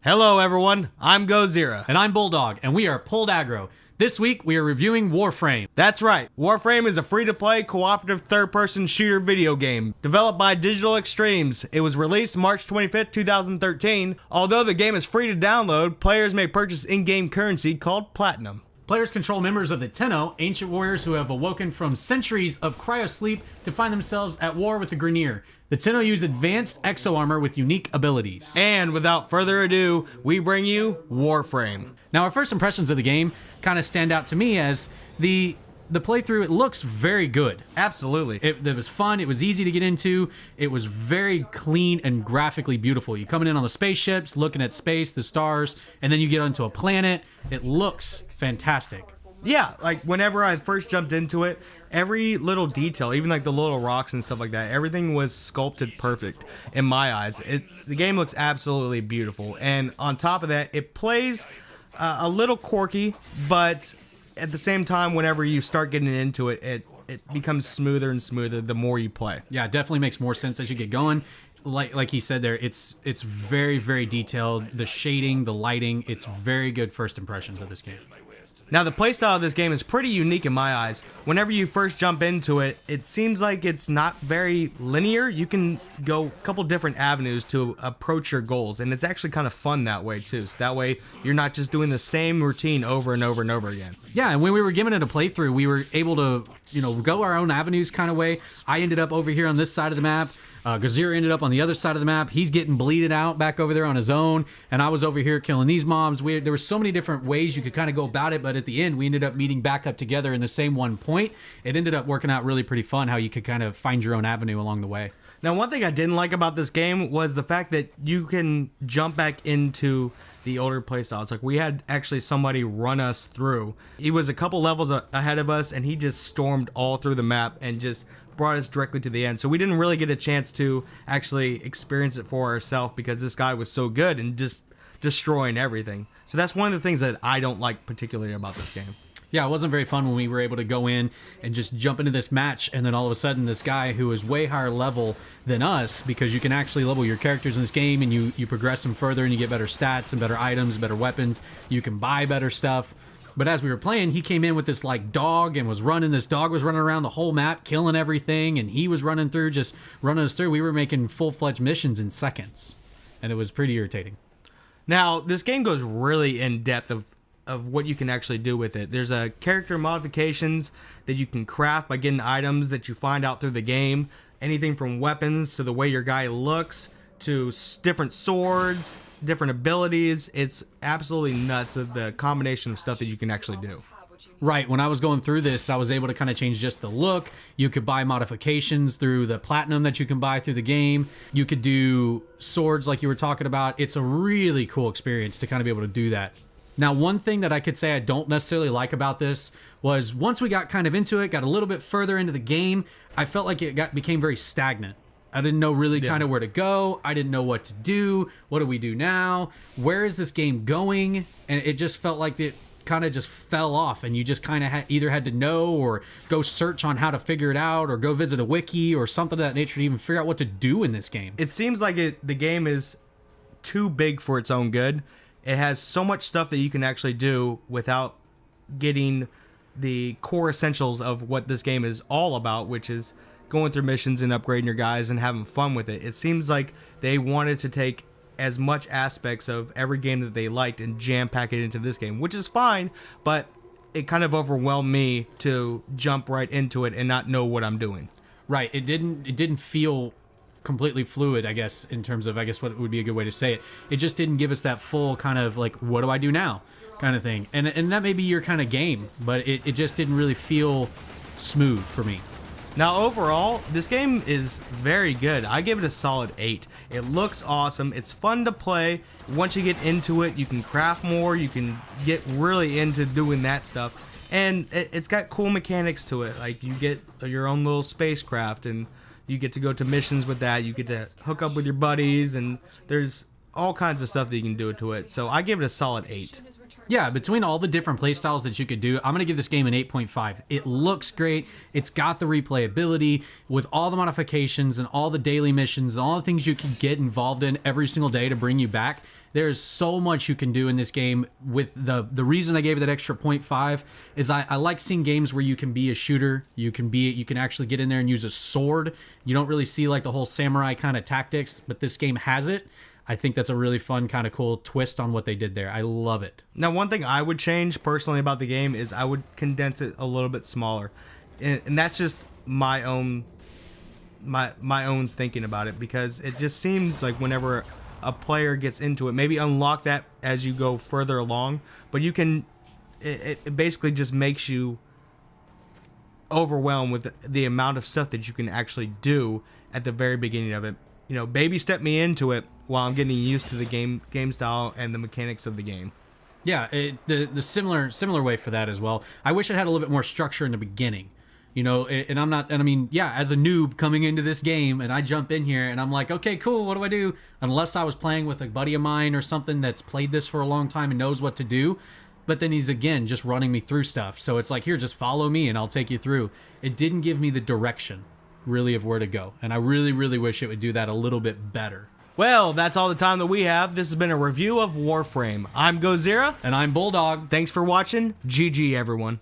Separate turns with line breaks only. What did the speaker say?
Hello everyone, I'm Gozirra.
And I'm Bulldog, and we are Pulled Aggro. This week, we are reviewing Warframe.
That's right, Warframe is a free-to-play cooperative third-person shooter video game. Developed by Digital Extremes, it was released March 25th, 2013. Although the game is free to download, players may purchase in-game currency called Platinum.
Players control members of the Tenno, ancient warriors who have awoken from centuries of cryosleep to find themselves at war with the Grineer. The Tenno use advanced exo-armor with unique abilities.
And without further ado, we bring you Warframe.
Now, our first impressions of the game kind of stand out to me as the playthrough. It looks very good.
Absolutely.
It was fun. It was easy to get into. It was very clean and graphically beautiful. You coming in on the spaceships, looking at space, the stars, and then you get onto a planet. It looks fantastic.
Yeah, like whenever I first jumped into it, every little detail, even like the little rocks and stuff like that, everything was sculpted perfect in my eyes. The game looks absolutely beautiful. And on top of that, it plays a little quirky, but at the same time, whenever you start getting into it, it becomes smoother and smoother the more you play.
Yeah, it definitely makes more sense as you get going. Like he said there, it's very, very detailed. The shading, the lighting, it's very good first impressions of this game.
Now, the playstyle of this game is pretty unique in my eyes. Whenever you first jump into it, it seems like it's not very linear. You can go a couple different avenues to approach your goals, and it's actually kind of fun that way, too. So that way, you're not just doing the same routine over and over and over again.
Yeah, and when we were giving it a playthrough, we were able to, go our own avenues kind of way. I ended up over here on this side of the map. Gozirra ended up on the other side of the map. He's getting bleeded out back over there on his own, and I was over here killing these mobs. There were so many different ways you could kind of go about it, but at the end, we ended up meeting back up together in the same one point. It ended up working out really pretty fun how you could kind of find your own avenue along the way.
Now, one thing I didn't like about this game was the fact that you can jump back into the older playstyles. Like, we had actually somebody run us through. He was a couple levels ahead of us, and he just stormed all through the map and just brought us directly to the end. So we didn't really get a chance to actually experience it for ourselves because this guy was so good and just destroying everything. So that's one of the things that I don't like particularly about this game.
Yeah, it wasn't very fun when we were able to go in and just jump into this match, and then all of a sudden this guy who is way higher level than us, because you can actually level your characters in this game and you progress them further and you get better stats and better items, better weapons. You can buy better stuff. But as we were playing, he came in with this like dog and was running. This dog was running around the whole map, killing everything, and he was running through, just running us through. We were making full-fledged missions in seconds, and it was pretty irritating.
Now, this game goes really in depth of what you can actually do with it. There's character modifications that you can craft by getting items that you find out through the game. Anything from weapons to the way your guy looks to different swords, different abilities. It's absolutely nuts of the combination of stuff that you can actually do.
Right, when I was going through this, I was able to kind of change just the look. You could buy modifications through the platinum that you can buy through the game. You could do swords like you were talking about. It's a really cool experience to kind of be able to do that. Now, one thing that I could say I don't necessarily like about this was once we got kind of into it, got a little bit further into the game, I felt like it became very stagnant. I didn't know really kind of where to go. I didn't know what to do. What do we do now? Where is this game going? And it just felt like it kind of just fell off, and you just kind of either had to know or go search on how to figure it out or go visit a wiki or something of that nature to even figure out what to do in this game.
It seems like the game is too big for its own good. It has so much stuff that you can actually do without getting the core essentials of what this game is all about, which is going through missions and upgrading your guys and having fun with it. It seems like they wanted to take as much aspects of every game that they liked and jam-pack it into this game, which is fine, but it kind of overwhelmed me to jump right into it and not know what I'm doing.
Right, it didn't feel completely fluid, I guess, in terms of, I guess what would be a good way to say it. It just didn't give us that full kind of like, what do I do now kind of thing. And that may be your kind of game, but it just didn't really feel smooth for me.
Now, overall, this game is very good. I give it a solid 8. It looks awesome. It's fun to play. Once you get into it, you can craft more. You can get really into doing that stuff. And it's got cool mechanics to it. Like, you get your own little spacecraft, and you get to go to missions with that. You get to hook up with your buddies, and there's all kinds of stuff that you can do to it. So I give it a solid 8.
Yeah, between all the different playstyles that you could do, I'm going to give this game an 8.5. It looks great. It's got the replayability with all the modifications and all the daily missions and all the things you can get involved in every single day to bring you back. There's so much you can do in this game. With the reason I gave it that extra 0.5 is I like seeing games where you can be a shooter. You can actually get in there and use a sword. You don't really see like the whole samurai kind of tactics, but this game has it. I think that's a really fun, kind of cool twist on what they did there. I love it.
Now, one thing I would change personally about the game is I would condense it a little bit smaller, and that's just my own thinking about it, because it just seems like whenever a player gets into it, maybe unlock that as you go further along, but you can. It basically just makes you overwhelmed with the amount of stuff that you can actually do at the very beginning of it. You know, baby step me into it while I'm getting used to the game style and the mechanics of the game.
Yeah, the similar way for that as well. I wish it had a little bit more structure in the beginning. You know, and I mean, yeah, as a noob coming into this game, and I jump in here and I'm like, okay, cool, what do I do? Unless I was playing with a buddy of mine or something that's played this for a long time and knows what to do. But then he's, again, just running me through stuff. So it's like, here, just follow me and I'll take you through. It didn't give me the direction, really, of where to go. And I really, really wish it would do that a little bit better.
Well, that's all the time that we have. This has been a review of Warframe. I'm Gozirra.
And I'm Bulldog.
Thanks for watching. GG, everyone.